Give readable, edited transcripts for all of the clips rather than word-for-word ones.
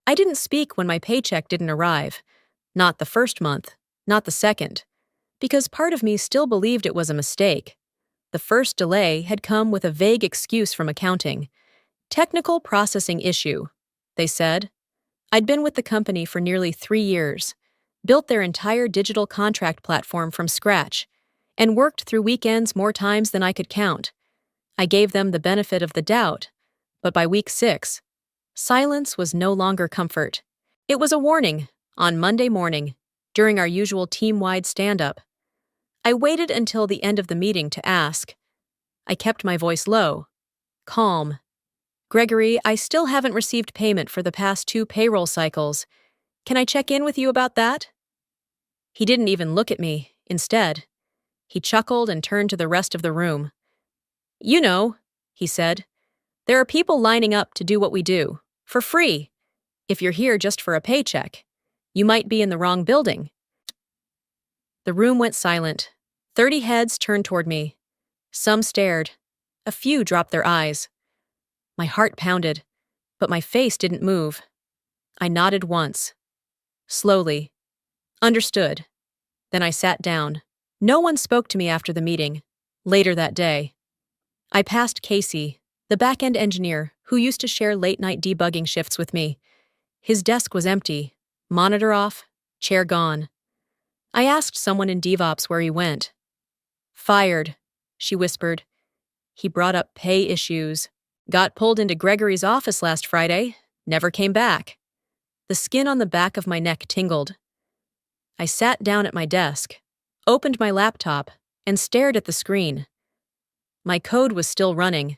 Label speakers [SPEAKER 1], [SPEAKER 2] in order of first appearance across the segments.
[SPEAKER 1] I didn't speak when my paycheck didn't arrive. Not the first month, not the second, because part of me still believed it was a mistake. The first delay had come with a vague excuse from accounting. Technical processing issue, they said. I'd been with the company for nearly 3 years, built their entire digital contract platform from scratch, and worked through weekends more times than I could count. I gave them the benefit of the doubt, but by week 6, silence was no longer comfort. It was a warning. On Monday morning, during our usual team-wide stand-up, I waited until the end of the meeting to ask. I kept my voice low, calm. Gregory, I still haven't received payment for the past 2 payroll cycles. Can I check in with you about that? He didn't even look at me. Instead, he chuckled and turned to the rest of the room. You know, he said, there are people lining up to do what we do, for free. If you're here just for a paycheck, you might be in the wrong building. The room went silent. 30 heads turned toward me. Some stared. A few dropped their eyes. My heart pounded, but my face didn't move. I nodded once. Slowly. Understood. Then I sat down. No one spoke to me after the meeting. Later that day, I passed Casey, the back-end engineer who used to share late-night debugging shifts with me. His desk was empty, monitor off, chair gone. I asked someone in DevOps where he went. Fired, she whispered. He brought up pay issues. Got pulled into Gregory's office last Friday, never came back. The skin on the back of my neck tingled. I sat down at my desk, opened my laptop, and stared at the screen. My code was still running.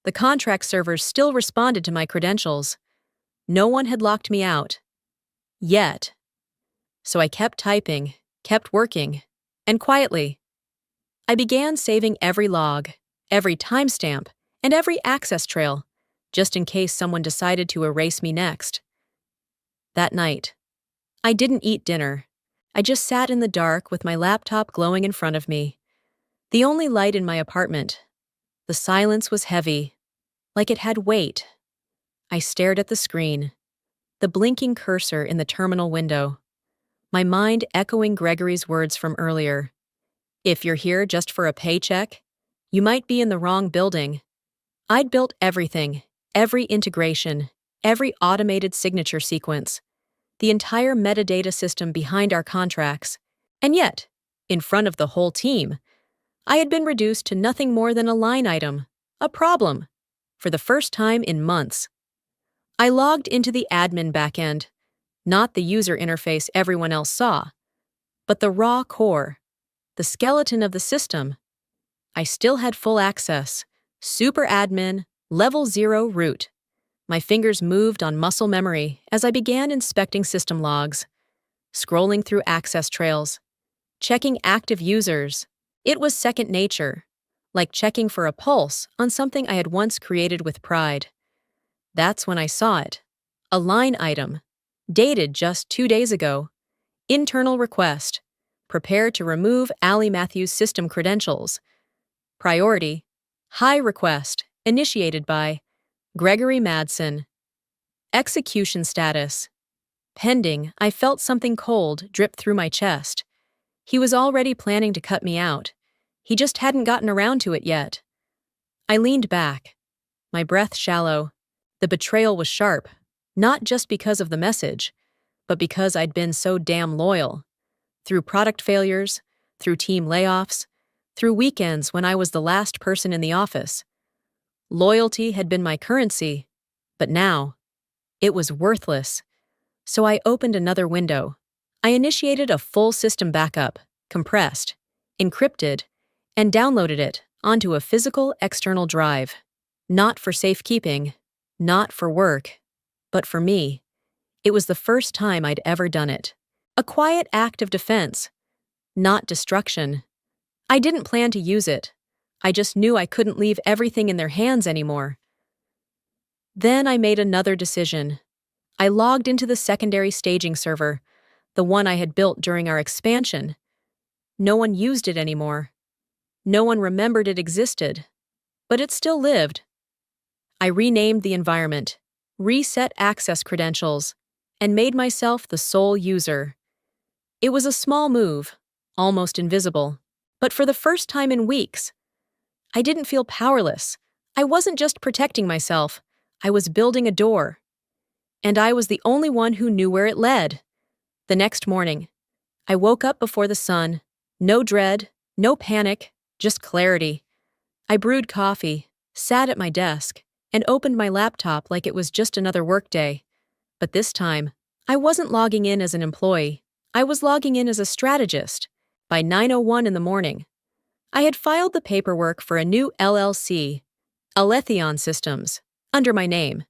[SPEAKER 1] The contract servers still responded to my credentials. No one had locked me out. Yet. So I kept typing, kept working, and quietly. I began saving every log, every timestamp, and every access trail, just in case someone decided to erase me next. That night, I didn't eat dinner. I just sat in the dark with my laptop glowing in front of me. The only light in my apartment. The silence was heavy, like it had weight. I stared at the screen, the blinking cursor in the terminal window, my mind echoing Gregory's words from earlier. If you're here just for a paycheck, you might be in the wrong building. I'd built everything, every integration, every automated signature sequence, the entire metadata system behind our contracts, and yet, in front of the whole team, I had been reduced to nothing more than a line item, a problem, for the first time in months. I logged into the admin backend, not the user interface everyone else saw, but the raw core, the skeleton of the system. I still had full access, super admin, level 0 root. My fingers moved on muscle memory as I began inspecting system logs, scrolling through access trails, checking active users. It was second nature, like checking for a pulse on something I had once created with pride. That's when I saw it. A line item, dated just 2 days ago. Internal request. Prepare to remove Allie Matthews' system credentials. Priority. High request, initiated by Gregory Madsen. Execution status. Pending, I felt something cold drip through my chest. He was already planning to cut me out. He just hadn't gotten around to it yet. I leaned back, my breath shallow. The betrayal was sharp, not just because of the message, but because I'd been so damn loyal. Through product failures, through team layoffs, through weekends when I was the last person in the office. Loyalty had been my currency, but now, it was worthless. So I opened another window. I initiated a full system backup, compressed, encrypted, and downloaded it onto a physical external drive. Not for safekeeping, not for work, but for me. It was the first time I'd ever done it. A quiet act of defense, not destruction. I didn't plan to use it. I just knew I couldn't leave everything in their hands anymore. Then I made another decision. I logged into the secondary staging server, the one I had built during our expansion. No one used it anymore. No one remembered it existed, but it still lived. I renamed the environment, reset access credentials, and made myself the sole user. It was a small move, almost invisible, but for the first time in weeks, I didn't feel powerless. I wasn't just protecting myself, I was building a door. And I was the only one who knew where it led. The next morning, I woke up before the sun. No dread, no panic, just clarity. I brewed coffee, sat at my desk, and opened my laptop like it was just another workday. But this time, I wasn't logging in as an employee. I was logging in as a strategist. By 9:01 in the morning, I had filed the paperwork for a new LLC, Aletheon Systems, under my name,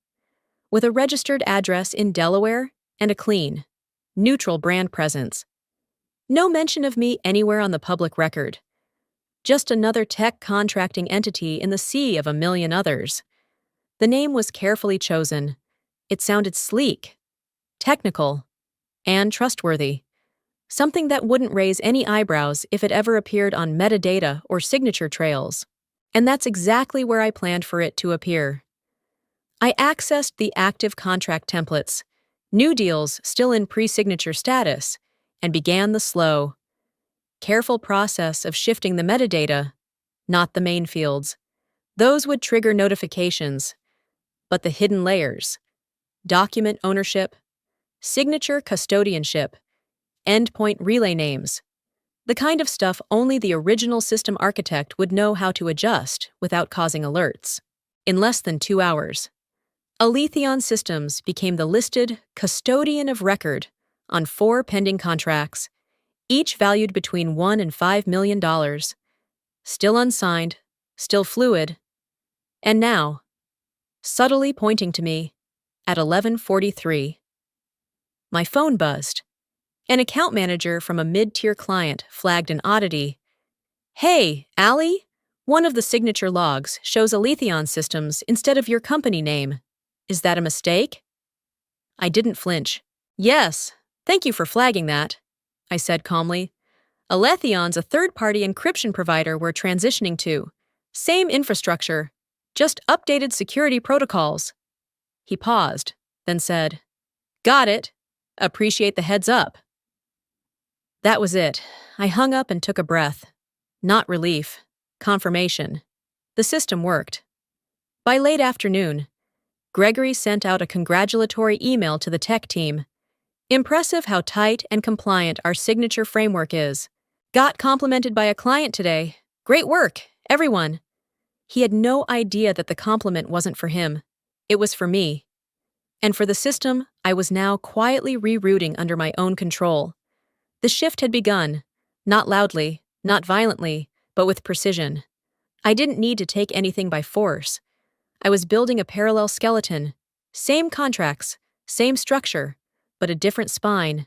[SPEAKER 1] with a registered address in Delaware and a clean, neutral brand presence. No mention of me anywhere on the public record. Just another tech contracting entity in the sea of a million others. The name was carefully chosen. It sounded sleek, technical, and trustworthy. Something that wouldn't raise any eyebrows if it ever appeared on metadata or signature trails. And that's exactly where I planned for it to appear. I accessed the active contract templates, new deals still in pre-signature status, and began the slow, careful process of shifting the metadata, not the main fields. Those would trigger notifications, but the hidden layers, document ownership, signature custodianship, endpoint relay names, the kind of stuff only the original system architect would know how to adjust without causing alerts. In less than 2 hours, Aletheon Systems became the listed custodian of record on 4 pending contracts, each valued between $1 and $5 million, still unsigned, still fluid, and now, subtly pointing to me, at 11:43. My phone buzzed. An account manager from a mid-tier client flagged an oddity. "Hey, Allie, one of the signature logs shows Aletheon Systems instead of your company name. Is that a mistake?" I didn't flinch. "Yes, thank you for flagging that," I said calmly. "Aletheon's a third-party encryption provider we're transitioning to. Same infrastructure, just updated security protocols." He paused, then said, "Got it. Appreciate the heads up." That was it. I hung up and took a breath. Not relief, confirmation. The system worked. By late afternoon, Gregory sent out a congratulatory email to the tech team. "Impressive how tight and compliant our signature framework is. Got complimented by a client today. Great work, everyone." He had no idea that the compliment wasn't for him. It was for me. And for the system, I was now quietly rerouting under my own control. The shift had begun, not loudly, not violently, but with precision. I didn't need to take anything by force. I was building a parallel skeleton. Same contracts, same structure, but a different spine.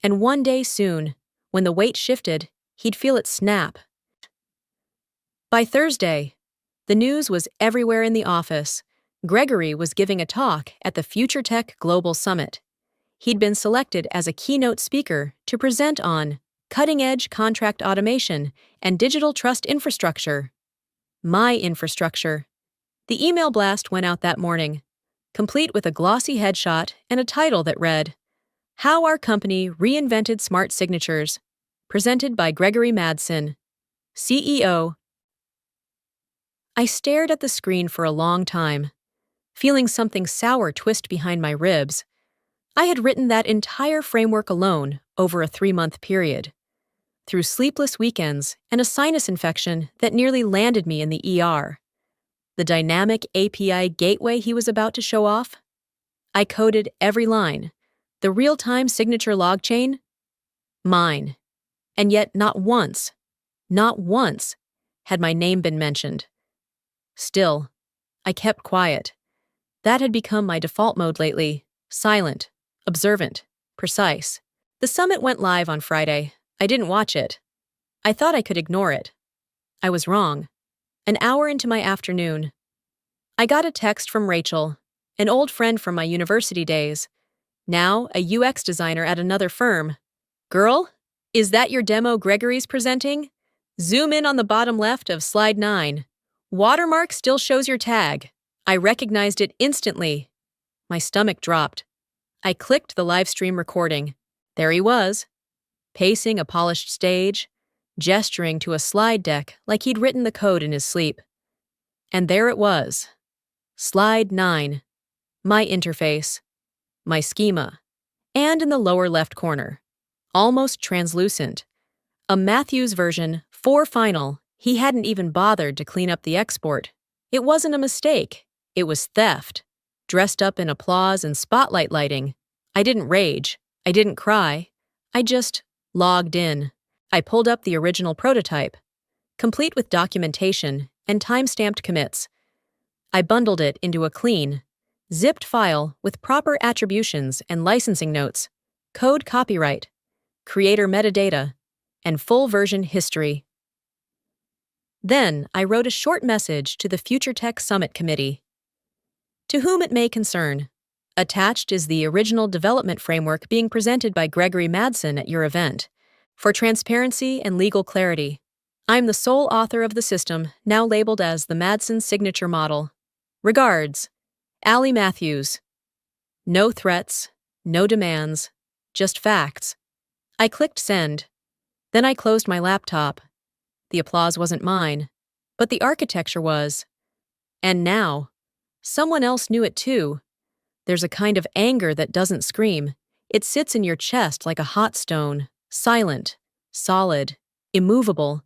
[SPEAKER 1] And one day soon, when the weight shifted, he'd feel it snap. By Thursday, the news was everywhere in the office. Gregory was giving a talk at the Future Tech Global Summit. He'd been selected as a keynote speaker to present on cutting-edge contract automation and digital trust infrastructure. My infrastructure. The email blast went out that morning, complete with a glossy headshot and a title that read, "How Our Company Reinvented Smart Signatures," presented by Gregory Madsen, CEO. I stared at the screen for a long time, feeling something sour twist behind my ribs. I had written that entire framework alone over a 3-month period, through sleepless weekends and a sinus infection that nearly landed me in the ER. The dynamic API gateway he was about to show off? I coded every line. The real-time signature log chain? Mine. And yet not once had my name been mentioned. Still, I kept quiet. That had become my default mode lately, silent, observant, precise. The summit went live on Friday. I didn't watch it. I thought I could ignore it. I was wrong. An hour into my afternoon, I got a text from Rachel, an old friend from my university days, now a UX designer at another firm. "Girl, is that your demo Gregory's presenting? Zoom in on the bottom left of slide 9. Watermark still shows your tag." I recognized it instantly. My stomach dropped. I clicked the live stream recording. There he was, pacing a polished stage, gesturing to a slide deck like he'd written the code in his sleep. And there it was. Slide 9. My interface. My schema. And in the lower left corner, almost translucent, a Matthews version 4 final. He hadn't even bothered to clean up the export. It wasn't a mistake. It was theft. Dressed up in applause and spotlight lighting. I didn't rage. I didn't cry. I just logged in. I pulled up the original prototype, complete with documentation and time-stamped commits. I bundled it into a clean, zipped file with proper attributions and licensing notes, code copyright, creator metadata, and full version history. Then I wrote a short message to the Future Tech Summit Committee. To whom it may concern, attached is the original development framework being presented by Gregory Madsen at your event. For transparency and legal clarity, I'm the sole author of the system, now labeled as the Madsen Signature Model. Regards, Allie Matthews. No threats, no demands, just facts. I clicked send. Then I closed my laptop. The applause wasn't mine, but the architecture was. And now, someone else knew it too. There's a kind of anger that doesn't scream. It sits in your chest like a hot stone, silent, solid, immovable.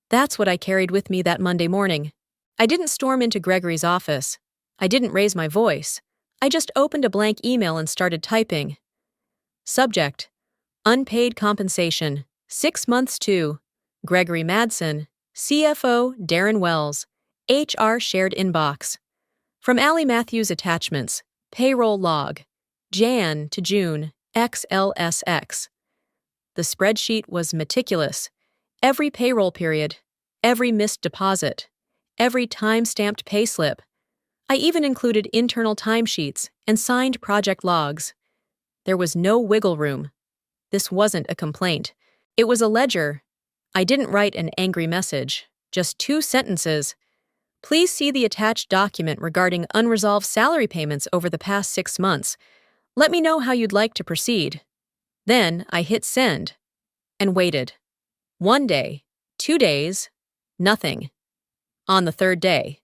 [SPEAKER 1] That's what I carried with me that Monday morning. I didn't storm into Gregory's office. I didn't raise my voice. I just opened a blank email and started typing. Subject: Unpaid compensation, 6 months to Gregory Madsen, CFO Darren Wells, HR shared inbox. From Allie Matthews attachments, payroll log, Jan to June, XLSX. The spreadsheet was meticulous. Every payroll period, every missed deposit, every time-stamped payslip. I even included internal timesheets and signed project logs. There was no wiggle room. This wasn't a complaint. It was a ledger. I didn't write an angry message, just 2 sentences. Please see the attached document regarding unresolved salary payments over the past 6 months. Let me know how you'd like to proceed. Then I hit send and waited. 1 day, 2 days, nothing. On the 3rd day,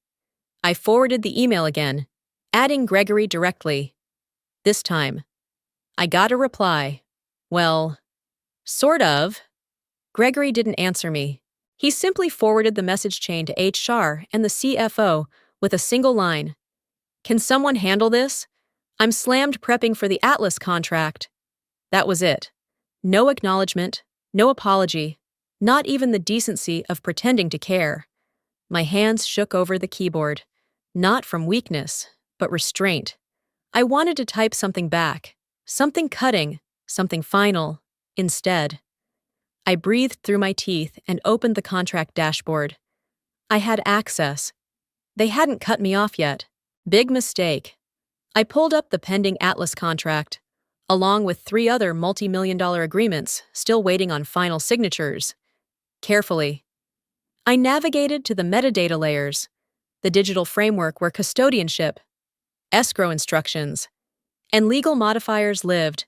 [SPEAKER 1] I forwarded the email again, adding Gregory directly. This time, I got a reply. Well, sort of. Gregory didn't answer me. He simply forwarded the message chain to HR and the CFO with a single line. Can someone handle this? I'm slammed prepping for the Atlas contract. That was it. No acknowledgement, no apology, not even the decency of pretending to care. My hands shook over the keyboard, not from weakness, but restraint. I wanted to type something back, something cutting, something final. Instead, I breathed through my teeth and opened the contract dashboard. I had access. They hadn't cut me off yet. Big mistake. I pulled up the pending Atlas contract, along with 3 other multi-million-dollar agreements still waiting on final signatures. Carefully, I navigated to the metadata layers, the digital framework where custodianship, escrow instructions, and legal modifiers lived.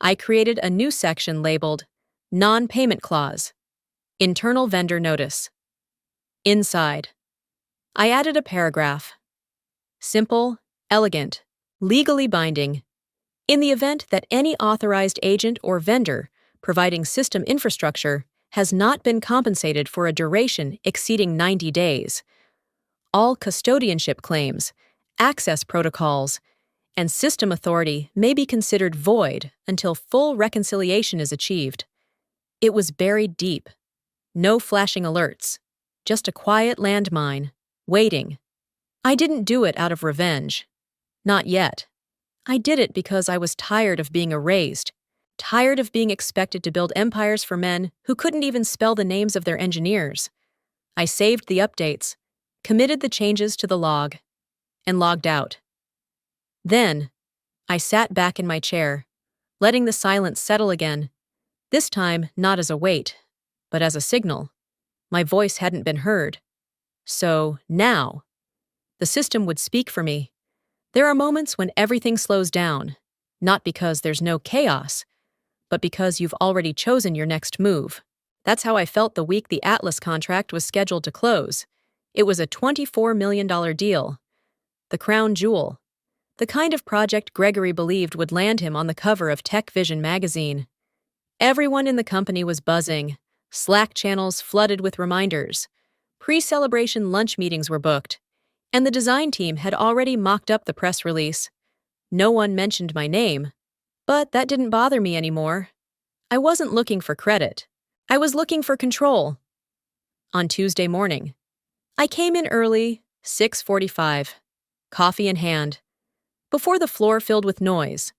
[SPEAKER 1] I created a new section labeled Non-Payment Clause, Internal Vendor Notice. Inside, I added a paragraph. Simple, elegant, legally binding. In the event that any authorized agent or vendor providing system infrastructure has not been compensated for a duration exceeding 90 days, all custodianship claims, access protocols, and system authority may be considered void until full reconciliation is achieved. It was buried deep. No flashing alerts. Just a quiet landmine, waiting. I didn't do it out of revenge. Not yet. I did it because I was tired of being erased, tired of being expected to build empires for men who couldn't even spell the names of their engineers. I saved the updates, committed the changes to the log, and logged out. Then, I sat back in my chair, letting the silence settle again, this time not as a weight, but as a signal. My voice hadn't been heard. So, now, the system would speak for me. There are moments when everything slows down. Not because there's no chaos, but because you've already chosen your next move. That's how I felt the week the Atlas contract was scheduled to close. It was a $24 million deal. The crown jewel. The kind of project Gregory believed would land him on the cover of Tech Vision magazine. Everyone in the company was buzzing. Slack channels flooded with reminders. Pre-celebration lunch meetings were booked, and the design team had already mocked up the press release. No one mentioned my name, but that didn't bother me anymore. I wasn't looking for credit. I was looking for control. On Tuesday morning, I came in early, 6:45, coffee in hand. Before the floor filled with noise,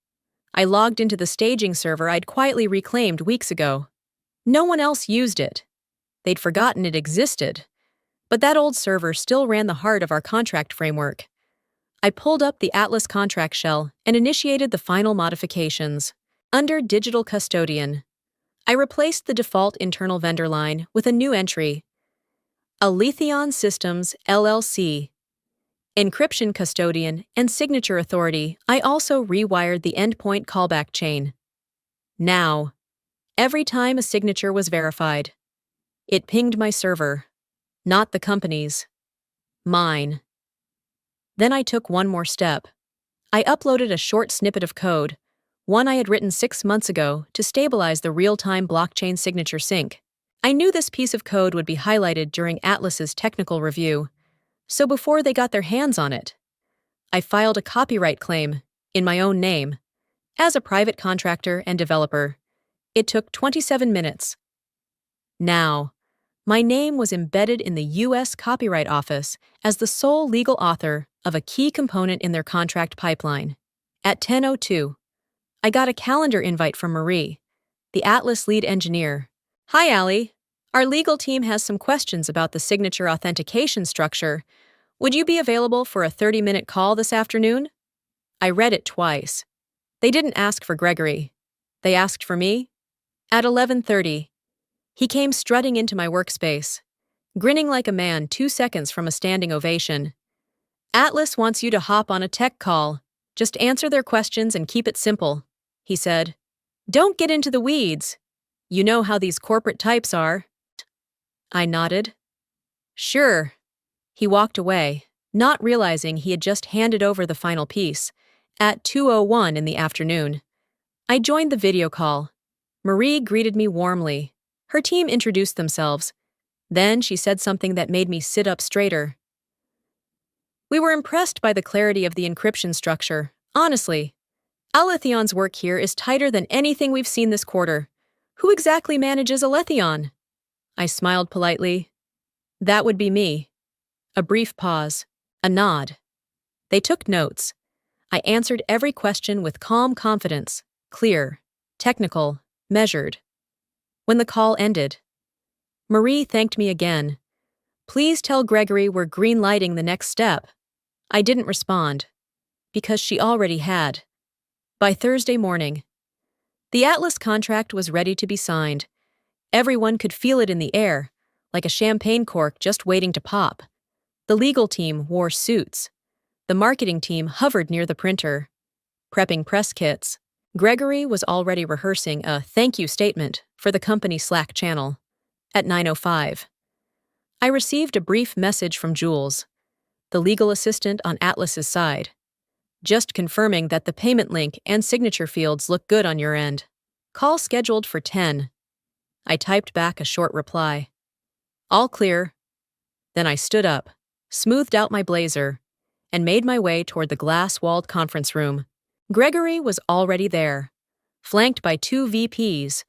[SPEAKER 1] I logged into the staging server I'd quietly reclaimed weeks ago. No one else used it. They'd forgotten it existed. But that old server still ran the heart of our contract framework. I pulled up the Atlas contract shell and initiated the final modifications. Under Digital Custodian, I replaced the default internal vendor line with a new entry. Aletheon Systems, LLC. Encryption Custodian and Signature Authority. I also rewired the endpoint callback chain. Now, every time a signature was verified, it pinged my server, not the company's. Mine. Then I took one more step. I uploaded a short snippet of code, one I had written 6 months ago, to stabilize the real-time blockchain signature sync. I knew this piece of code would be highlighted during Atlas's technical review, so before they got their hands on it, I filed a copyright claim, in my own name. As a private contractor and developer, it took 27 minutes. Now, my name was embedded in the U.S. Copyright Office as the sole legal author of a key component in their contract pipeline. At 10:02, I got a calendar invite from Marie, the Atlas lead engineer. "Hi, Allie. Our legal team has some questions about the signature authentication structure. Would you be available for a 30-minute call this afternoon?" I read it twice. They didn't ask for Gregory. They asked for me. At 11:30, he came strutting into my workspace, grinning like a man 2 seconds from a standing ovation. "Atlas wants you to hop on a tech call. Just answer their questions and keep it simple," he said. "Don't get into the weeds. You know how these corporate types are." I nodded. "Sure." He walked away, not realizing he had just handed over the final piece. At 2:01 in the afternoon, I joined the video call. Marie greeted me warmly. Her team introduced themselves. Then she said something that made me sit up straighter. "We were impressed by the clarity of the encryption structure. Honestly, Aletheon's work here is tighter than anything we've seen this quarter. Who exactly manages Aletheon?" I smiled politely. "That would be me." A brief pause. A nod. They took notes. I answered every question with calm confidence, clear, technical, measured. When the call ended, Marie thanked me again. "Please tell Gregory we're green-lighting the next step." I didn't respond, because she already had. By Thursday morning, the Atlas contract was ready to be signed. Everyone could feel it in the air, like a champagne cork just waiting to pop. The legal team wore suits. The marketing team hovered near the printer, prepping press kits. Gregory was already rehearsing a thank you statement for the company Slack channel. At 9:05, I received a brief message from Jules, the legal assistant on Atlas's side, just confirming that the payment link and signature fields look good on your end. Call scheduled for 10. I typed back a short reply. All clear. Then I stood up, smoothed out my blazer, and made my way toward the glass-walled conference room. Gregory was already there, flanked by 2 VPs,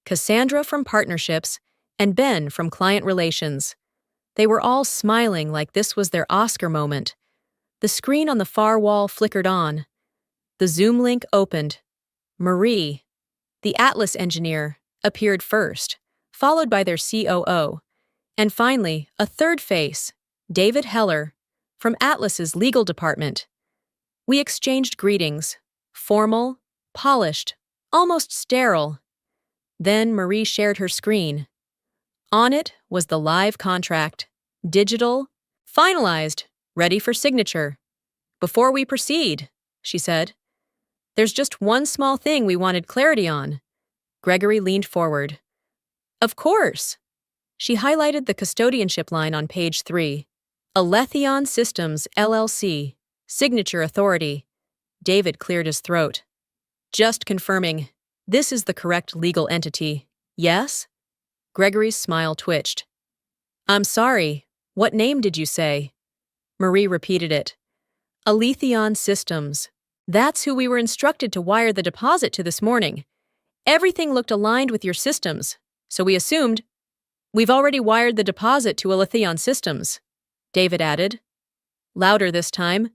[SPEAKER 1] Cassandra from Partnerships and Ben from Client Relations. They were all smiling like this was their Oscar moment. The screen on the far wall flickered on. The Zoom link opened. Marie, the Atlas engineer, appeared first, followed by their COO, and finally, a third face, David Heller, from Atlas's legal department. We exchanged greetings, formal, polished, almost sterile. Then Marie shared her screen. On it was the live contract, digital, finalized, ready for signature. "Before we proceed," she said, There's just one small thing we wanted clarity on. Gregory leaned forward. Of course. She highlighted the custodianship line on page 3. Aletheon Systems, LLC. Signature authority. David cleared his throat. Just confirming. This is the correct legal entity. Yes? Gregory's smile twitched. I'm sorry. What name did you say? Marie repeated it. Aletheon Systems. That's who we were instructed to wire the deposit to this morning. Everything looked aligned with your systems, so we assumed. We've already wired the deposit to Aletheon Systems, David added. Louder this time.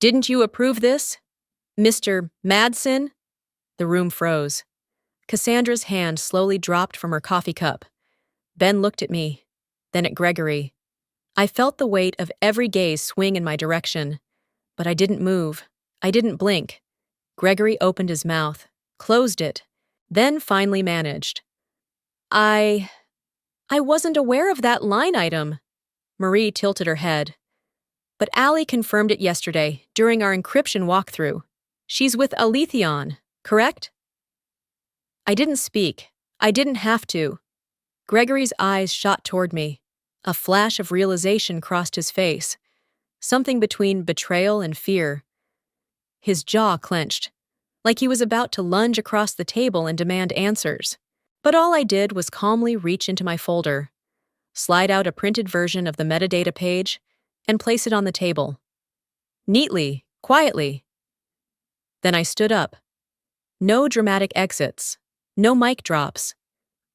[SPEAKER 1] Didn't you approve this, Mr. Madsen? The room froze. Cassandra's hand slowly dropped from her coffee cup. Ben looked at me, then at Gregory. I felt the weight of every gaze swing in my direction, but I didn't move. I didn't blink. Gregory opened his mouth, closed it, then finally managed. I wasn't aware of that line item. Marie tilted her head. But Allie confirmed it yesterday during our encryption walkthrough. She's with Aletheon, correct? I didn't speak. I didn't have to. Gregory's eyes shot toward me. A flash of realization crossed his face. Something between betrayal and fear. His jaw clenched, like he was about to lunge across the table and demand answers. But all I did was calmly reach into my folder, slide out a printed version of the metadata page, and place it on the table. Neatly, quietly. Then I stood up. No dramatic exits, no mic drops,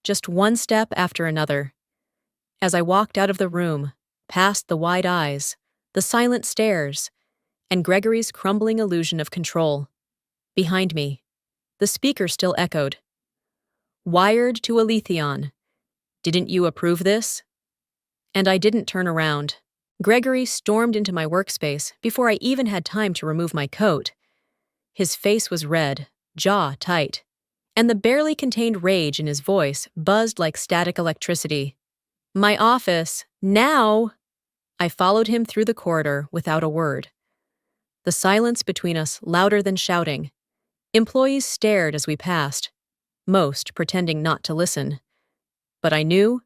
[SPEAKER 1] just one step after another. As I walked out of the room, past the wide eyes, the silent stares, and Gregory's crumbling illusion of control. Behind me, the speaker still echoed. Wired to Aletheon. Didn't you approve this? And I didn't turn around. Gregory stormed into my workspace before I even had time to remove my coat. His face was red, jaw tight, and the barely contained rage in his voice buzzed like static electricity. My office, now! I followed him through the corridor without a word. The silence between us louder than shouting. Employees stared as we passed, most pretending not to listen. But I knew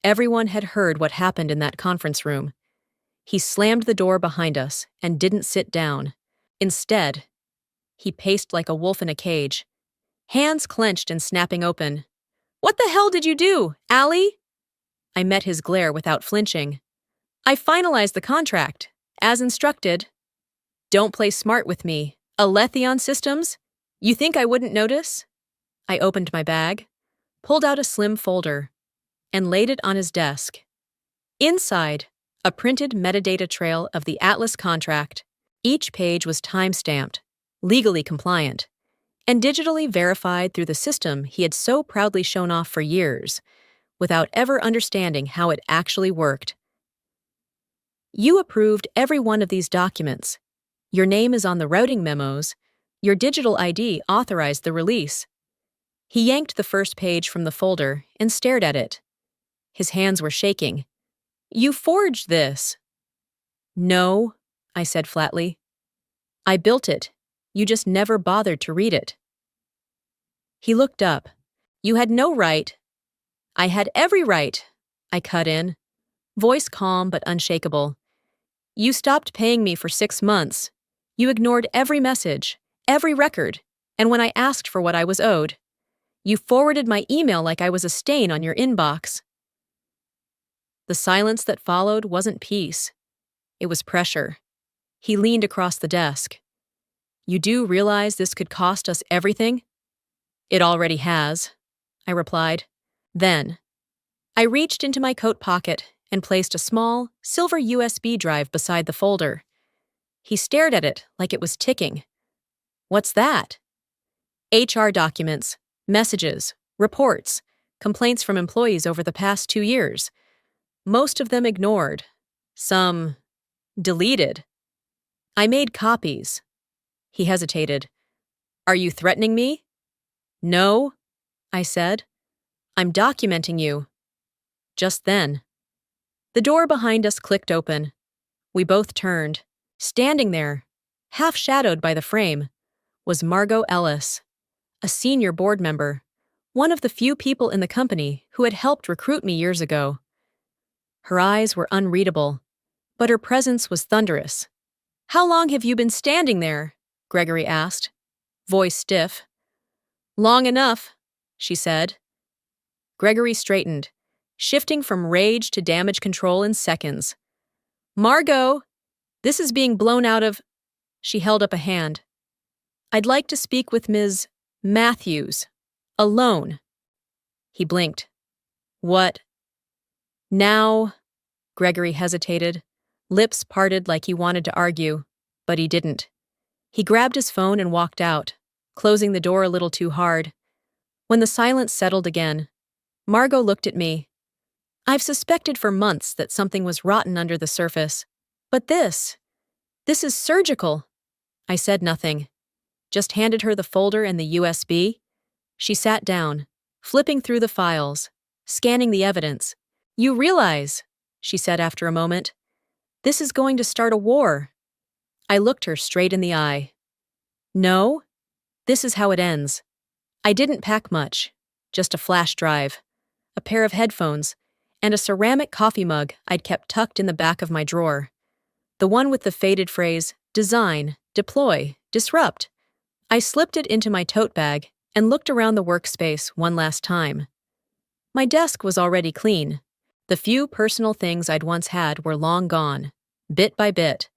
[SPEAKER 1] everyone had heard what happened in that conference room. He slammed the door behind us and didn't sit down. Instead, he paced like a wolf in a cage, hands clenched and snapping open. What the hell did you do, Allie? I met his glare without flinching. I finalized the contract, as instructed. Don't play smart with me. Aletheon Systems? You think I wouldn't notice? I opened my bag, pulled out a slim folder, and laid it on his desk. Inside, a printed metadata trail of the Atlas contract. Each page was time-stamped, legally compliant, and digitally verified through the system he had so proudly shown off for years, without ever understanding how it actually worked. You approved every one of these documents. Your name is on the routing memos. Your digital ID authorized the release. He yanked the first page from the folder and stared at it. His hands were shaking. You forged this. No, I said flatly. I built it. You just never bothered to read it. He looked up. You had no right. I had every right, I cut in, voice calm but unshakable. You stopped paying me for 6 months. You ignored every message, every record, and when I asked for what I was owed, you forwarded my email like I was a stain on your inbox. The silence that followed wasn't peace. It was pressure. He leaned across the desk. You do realize this could cost us everything? It already has, I replied. Then, I reached into my coat pocket and placed a small, silver USB drive beside the folder. He stared at it like it was ticking. What's that? HR documents, messages, reports, complaints from employees over the past 2 years. Most of them ignored. Some deleted. I made copies. He hesitated. Are you threatening me? No, I said. I'm documenting you. Just then, the door behind us clicked open. We both turned, standing there, half shadowed by the frame, was Margot Ellis, a senior board member, one of the few people in the company who had helped recruit me years ago. Her eyes were unreadable, but her presence was thunderous. "How long have you been standing there?" Gregory asked, voice stiff. "Long enough," she said. Gregory straightened, shifting from rage to damage control in seconds. "Margot, this is being blown out of—" She held up a hand. "I'd like to speak with Ms. Matthews. Alone." He blinked. "What?" "Now—" Gregory hesitated, lips parted like he wanted to argue, but he didn't. He grabbed his phone and walked out, closing the door a little too hard. When the silence settled again, Margot looked at me. "I've suspected for months that something was rotten under the surface. But this is surgical." I said nothing, just handed her the folder and the USB. She sat down, flipping through the files, scanning the evidence. "You realize," she said after a moment, "this is going to start a war." I looked her straight in the eye. "No, this is how it ends." I didn't pack much, just a flash drive, a pair of headphones, and a ceramic coffee mug I'd kept tucked in the back of my drawer. The one with the faded phrase, "Design, deploy, disrupt." I slipped it into my tote bag and looked around the workspace one last time. My desk was already clean. The few personal things I'd once had were long gone, bit by bit.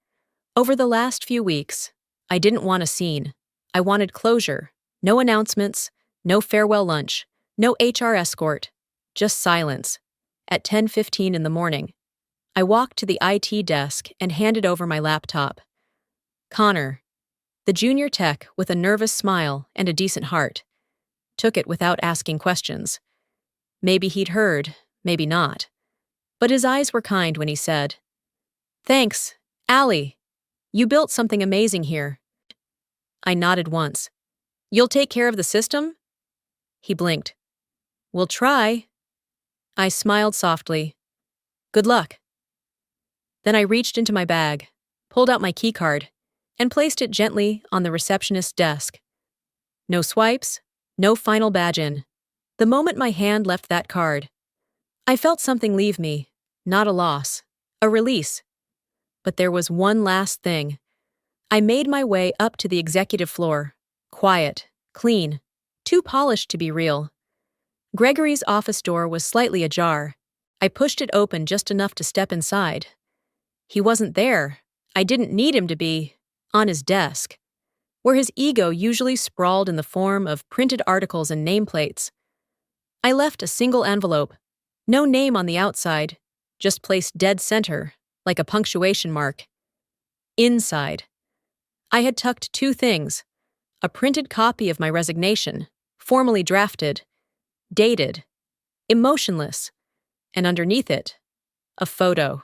[SPEAKER 1] Over the last few weeks, I didn't want a scene. I wanted closure. No announcements, no farewell lunch, no HR escort, just silence. At 10:15 in the morning, I walked to the IT desk and handed over my laptop. Connor, the junior tech with a nervous smile and a decent heart, took it without asking questions. Maybe he'd heard, maybe not. But his eyes were kind when he said, "Thanks, Allie. You built something amazing here." I nodded once. "You'll take care of the system?" He blinked. "We'll try." I smiled softly. "Good luck." Then I reached into my bag, pulled out my keycard, and placed it gently on the receptionist's desk. No swipes, no final badge in. The moment my hand left that card, I felt something leave me, not a loss, a release. But there was one last thing. I made my way up to the executive floor, quiet, clean, too polished to be real. Gregory's office door was slightly ajar. I pushed it open just enough to step inside. He wasn't there. I didn't need him to be on his desk, where his ego usually sprawled in the form of printed articles and nameplates. I left a single envelope, no name on the outside, just placed dead center, like a punctuation mark. Inside, I had tucked two things: a printed copy of my resignation, formally drafted, dated, emotionless, and underneath it, a photo,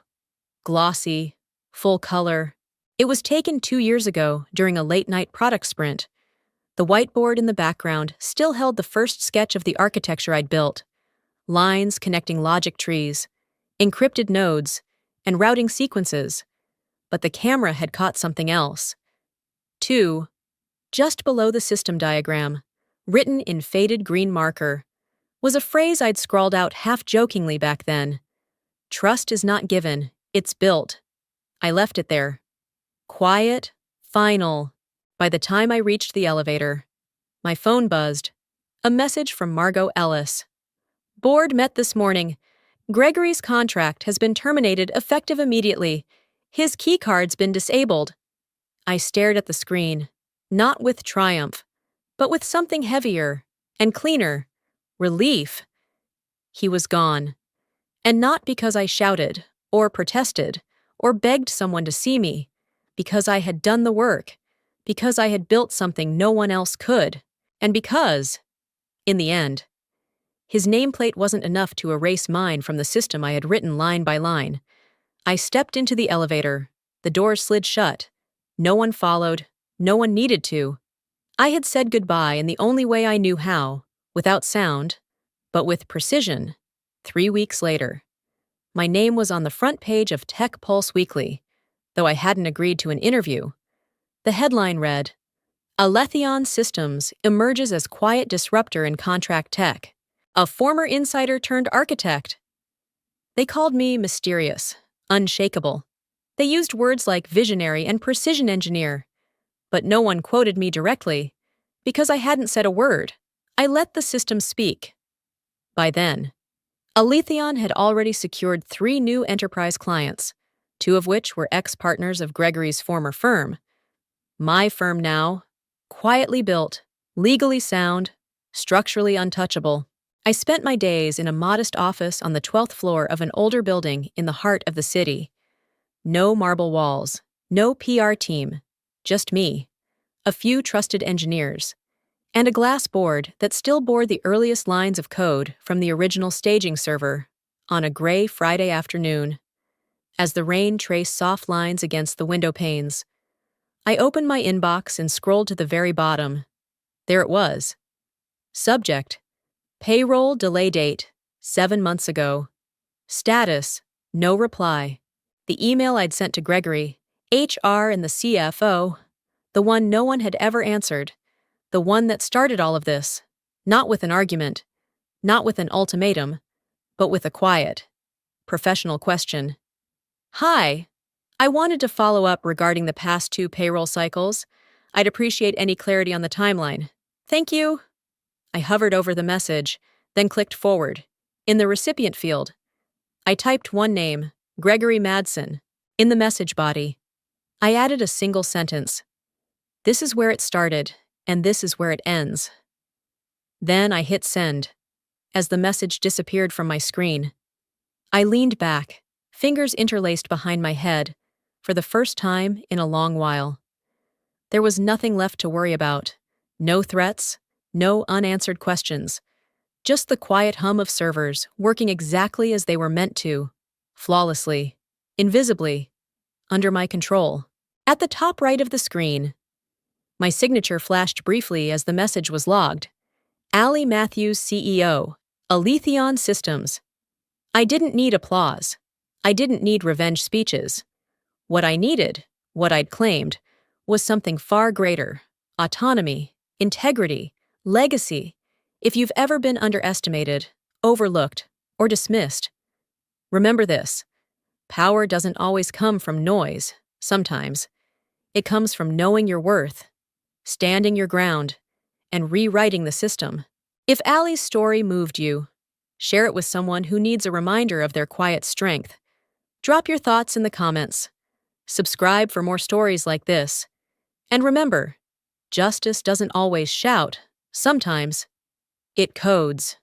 [SPEAKER 1] glossy, full color. It was taken 2 years ago during a late-night product sprint. The whiteboard in the background still held the first sketch of the architecture I'd built: lines connecting logic trees, encrypted nodes, and routing sequences. But the camera had caught something else. 2, just below the system diagram, written in faded green marker, was a phrase I'd scrawled out half-jokingly back then. "Trust is not given, it's built." I left it there. Quiet, final. By the time I reached the elevator, my phone buzzed. A message from Margot Ellis. "Board met this morning. Gregory's contract has been terminated effective immediately. His keycard's been disabled." I stared at the screen, not with triumph, but with something heavier and cleaner. Relief. He was gone. And not because I shouted, or protested, or begged someone to see me, because I had done the work, because I had built something no one else could, and because, in the end, his nameplate wasn't enough to erase mine from the system I had written line by line. I stepped into the elevator. The doors slid shut. No one followed. No one needed to. I had said goodbye in the only way I knew how, without sound, but with precision. 3 weeks later, my name was on the front page of Tech Pulse Weekly, though I hadn't agreed to an interview. The headline read, Aletheon Systems emerges as quiet disruptor in contract tech, a former insider turned architect. They called me mysterious, unshakable. They used words like visionary and precision engineer, but no one quoted me directly because I hadn't said a word. I let the system speak. By then, Aletheon had already secured 3 new enterprise clients, 2 of which were ex-partners of Gregory's former firm. My firm now, quietly built, legally sound, structurally untouchable. I spent my days in a modest office on the 12th floor of an older building in the heart of the city. No marble walls, no PR team, just me, a few trusted engineers, and a glass board that still bore the earliest lines of code from the original staging server on a gray Friday afternoon. As the rain traced soft lines against the window panes, I opened my inbox and scrolled to the very bottom. There it was. Subject: payroll delay date, 7 months ago. Status: no reply. The email I'd sent to Gregory, HR and the CFO, the one no one had ever answered, the one that started all of this, not with an argument, not with an ultimatum, but with a quiet, professional question. Hi, I wanted to follow up regarding the past 2 payroll cycles. I'd appreciate any clarity on the timeline. Thank you. I hovered over the message, then clicked forward. In the recipient field, I typed one name, Gregory Madsen. In the message body, I added a single sentence. This is where it started, and this is where it ends. Then I hit send. As the message disappeared from my screen, I leaned back, fingers interlaced behind my head, for the first time in a long while. There was nothing left to worry about. No threats, no unanswered questions. Just the quiet hum of servers working exactly as they were meant to, flawlessly, invisibly, under my control. At the top right of the screen, my signature flashed briefly as the message was logged. Ali Matthews, CEO, Aletheon Systems. I didn't need applause. I didn't need revenge speeches. What I needed, what I'd claimed, was something far greater: autonomy, integrity, legacy. If you've ever been underestimated, overlooked, or dismissed, remember this: power doesn't always come from noise. Sometimes it comes from knowing your worth, standing your ground, and rewriting the system. If Ali's story moved you, share it with someone who needs a reminder of their quiet strength. Drop your thoughts in the comments. Subscribe for more stories like this. And remember, justice doesn't always shout. Sometimes it codes.